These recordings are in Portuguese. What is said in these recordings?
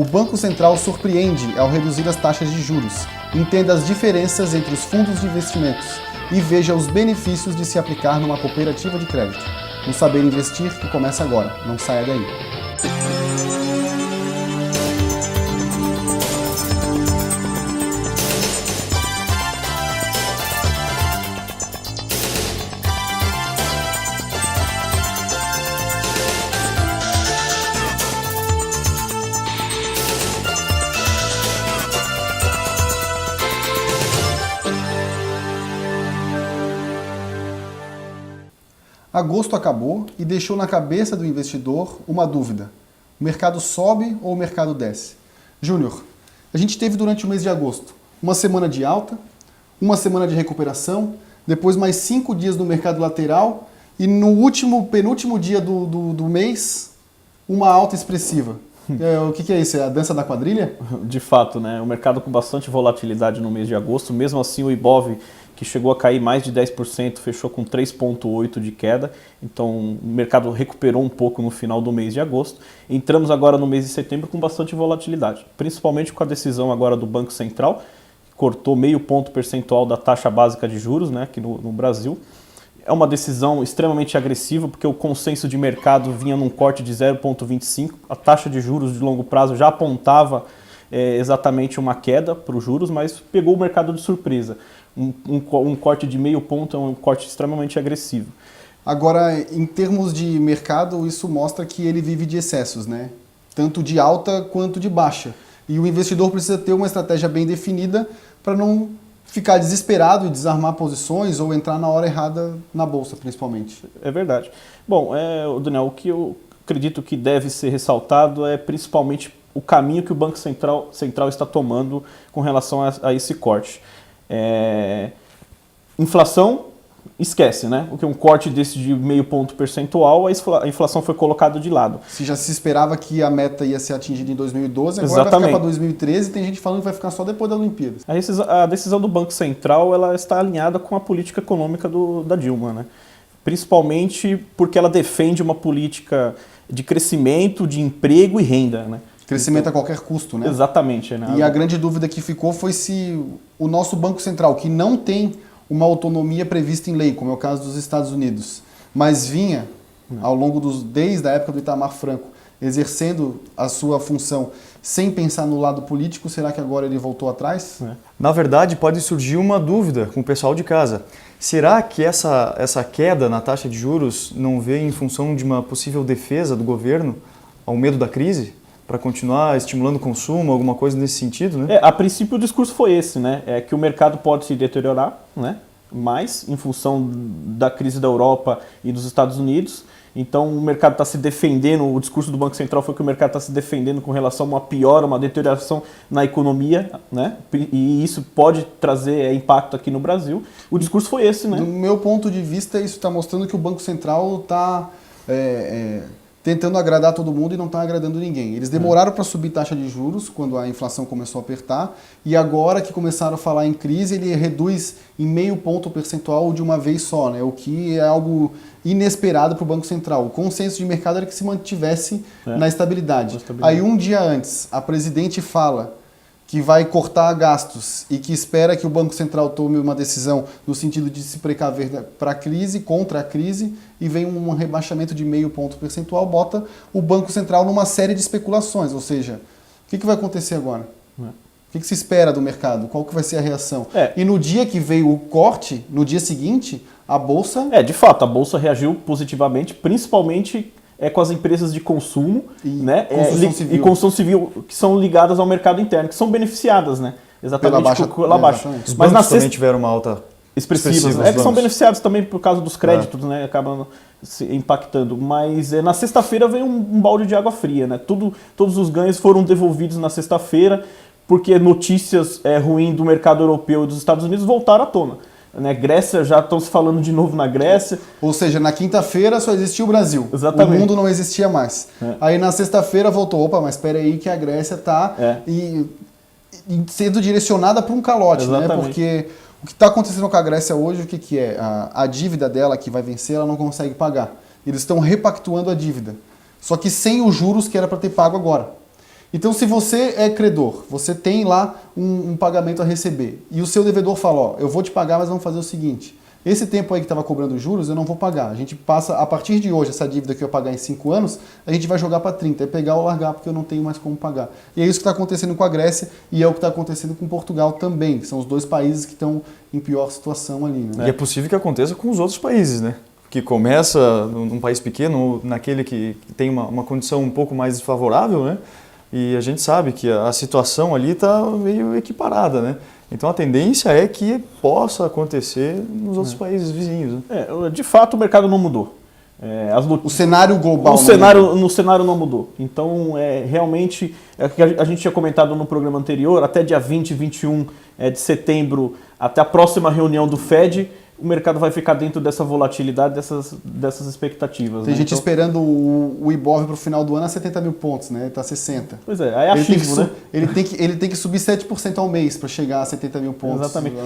O Banco Central surpreende ao reduzir as taxas de juros. Entenda as diferenças entre os fundos de investimentos e veja os benefícios de se aplicar numa cooperativa de crédito. No Saber Investir, que começa agora. Não saia daí. Agosto acabou e deixou na cabeça do investidor uma dúvida. O mercado sobe ou o mercado desce? Júnior, a gente teve durante o mês de agosto uma semana de alta, uma semana de recuperação, depois mais 5 dias no mercado lateral e no penúltimo dia do mês, uma alta expressiva. O que é isso? É a dança da quadrilha? De fato, né? O mercado com bastante volatilidade no mês de agosto, mesmo assim o Ibov, que chegou a cair mais de 10%, fechou com 3,8% de queda, então o mercado recuperou um pouco no final do mês de agosto. Entramos agora no mês de setembro com bastante volatilidade, principalmente com a decisão agora do Banco Central, que cortou meio ponto percentual da taxa básica de juros, né, aqui no Brasil. É uma decisão extremamente agressiva, porque o consenso de mercado vinha num corte de 0,25%, a taxa de juros de longo prazo já apontava exatamente uma queda para os juros, mas pegou o mercado de surpresa. Um corte de meio ponto é um corte extremamente agressivo. Agora, em termos de mercado, isso mostra que ele vive de excessos, né? Tanto de alta quanto de baixa. E o investidor precisa ter uma estratégia bem definida para não ficar desesperado e desarmar posições ou entrar na hora errada na bolsa, principalmente. É verdade. Bom, Daniel, o que eu acredito que deve ser ressaltado é principalmente o caminho que o Banco Central está tomando com relação a esse corte. Inflação, esquece, né? O que um corte desse de meio ponto percentual, a inflação foi colocada de lado. Se já se esperava que a meta ia ser atingida em 2012, agora vai ficar para 2013 e tem gente falando que vai ficar só depois da Olimpíadas. A decisão do Banco Central ela está alinhada com a política econômica da Dilma, né? Principalmente porque ela defende uma política de crescimento, de emprego e renda, né? Crescimento a qualquer custo, né? Exatamente. Né? E a grande dúvida que ficou foi se o nosso Banco Central, que não tem uma autonomia prevista em lei, como é o caso dos Estados Unidos, mas vinha, ao longo desde a época do Itamar Franco, exercendo a sua função sem pensar no lado político, será que agora ele voltou atrás? Na verdade, pode surgir uma dúvida com o pessoal de casa. Será que essa queda na taxa de juros não veio em função de uma possível defesa do governo ao medo da crise? Para continuar estimulando o consumo, alguma coisa nesse sentido, né? A princípio o discurso foi esse, né? É que o mercado pode se deteriorar, né? Mais em função da crise da Europa e dos Estados Unidos. Então o mercado está se defendendo, o discurso do Banco Central foi que o mercado está se defendendo com relação a uma piora, uma deterioração na economia, né? E isso pode trazer impacto aqui no Brasil. O discurso foi esse, né? Do meu ponto de vista, isso está mostrando que o Banco Central está tentando agradar todo mundo e não está agradando ninguém. Eles demoraram para subir taxa de juros quando a inflação começou a apertar e agora que começaram a falar em crise, ele reduz em meio ponto percentual de uma vez só, né? O que é algo inesperado para o Banco Central. O consenso de mercado era que se mantivesse na estabilidade. Aí um dia antes, a presidente fala que vai cortar gastos e que espera que o Banco Central tome uma decisão no sentido de se precaver para a crise, contra a crise, e vem um rebaixamento de meio ponto percentual, bota o Banco Central numa série de especulações, ou seja, o que vai acontecer agora? O que se espera do mercado? Qual que vai ser a reação? E no dia que veio o corte, no dia seguinte, a Bolsa... de fato, a Bolsa reagiu positivamente, principalmente com as empresas de consumo, né? E construção civil que são ligadas ao mercado interno, que são beneficiadas, né? Exatamente pela baixa. Os bancos também tiveram uma alta expressiva. Que são beneficiados também por causa dos créditos, né? Acabam se impactando. Mas na sexta-feira veio um balde de água fria, né? Todos os ganhos foram devolvidos na sexta-feira, porque notícias ruins do mercado europeu e dos Estados Unidos voltaram à tona. Grécia, já estão se falando de novo na Grécia. Ou seja, na quinta-feira só existia o Brasil. Exatamente. O mundo não existia mais. Aí na sexta-feira voltou, mas espera aí que a Grécia está sendo direcionada para um calote, né? Porque o que está acontecendo com a Grécia hoje, o que é? A dívida dela que vai vencer, ela não consegue pagar. Eles estão repactuando a dívida. Só que sem os juros que era para ter pago agora. Então, se você é credor, você tem lá um pagamento a receber, e o seu devedor fala, ó, eu vou te pagar, mas vamos fazer o seguinte, esse tempo aí que estava cobrando juros, eu não vou pagar. A gente passa, a partir de hoje, essa dívida que eu pagar em 5 anos, a gente vai jogar para 30, é pegar ou largar, porque eu não tenho mais como pagar. E é isso que está acontecendo com a Grécia, e é o que está acontecendo com Portugal também, que são os dois países que estão em pior situação ali, né? E é possível que aconteça com os outros países, né? Que começa num país pequeno, naquele que tem uma condição um pouco mais desfavorável, né? E a gente sabe que a situação ali está meio equiparada, né? Então a tendência é que possa acontecer nos outros países vizinhos. Né? De fato, o mercado não mudou. O cenário global no cenário não mudou. Então, realmente, que a gente tinha comentado no programa anterior, até dia 20 e 21 de setembro, até a próxima reunião do FED, o mercado vai ficar dentro dessa volatilidade, dessas expectativas. Tem né? gente então, esperando o Ibov para o final do ano a 70 mil pontos, né? Ele está 60. Pois é, aí é achismo, né? Ele tem que subir 7% ao mês para chegar a 70 mil pontos. Exatamente.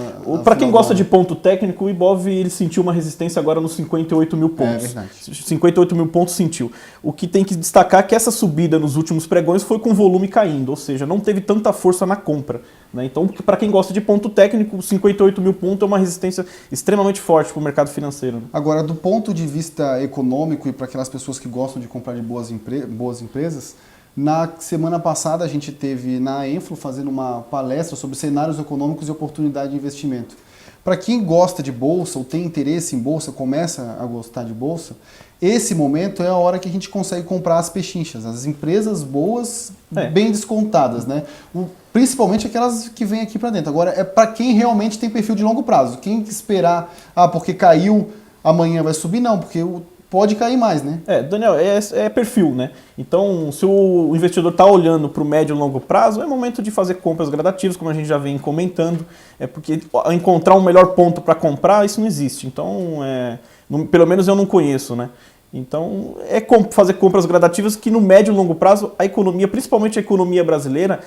Para quem gosta de ponto técnico, o Ibov ele sentiu uma resistência agora nos 58 mil pontos. É verdade. 58 mil pontos sentiu. O que tem que destacar é que essa subida nos últimos pregões foi com volume caindo, ou seja, não teve tanta força na compra. Né? Então, para quem gosta de ponto técnico, 58 mil pontos é uma resistência extremamente forte para o mercado financeiro. Né? Agora, do ponto de vista econômico e para aquelas pessoas que gostam de comprar de boas empresas, na semana passada a gente teve na Enflo fazendo uma palestra sobre cenários econômicos e oportunidade de investimento. Para quem gosta de bolsa ou tem interesse em bolsa, começa a gostar de bolsa, esse momento é a hora que a gente consegue comprar as pechinchas, as empresas boas, bem descontadas, né? Principalmente aquelas que vêm aqui para dentro. Agora, é para quem realmente tem perfil de longo prazo. Quem esperar, porque caiu, amanhã vai subir, não, porque pode cair mais, né? Daniel, é perfil, né? Então, se o investidor está olhando para o médio e longo prazo, é momento de fazer compras gradativas, como a gente já vem comentando, porque encontrar um melhor ponto para comprar, isso não existe. Então, pelo menos eu não conheço, né? Então, fazer compras gradativas que no médio e longo prazo, a economia, principalmente a economia brasileira,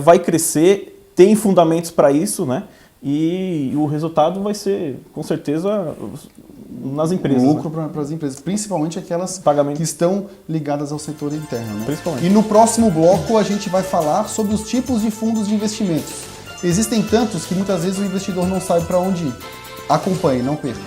vai crescer, tem fundamentos para isso, né? E o resultado vai ser, com certeza, nas empresas. Lucro para as empresas, principalmente aquelas que estão ligadas ao setor interno. Né? Principalmente. E no próximo bloco a gente vai falar sobre os tipos de fundos de investimentos. Existem tantos que muitas vezes o investidor não sabe para onde ir. Acompanhe, não perca.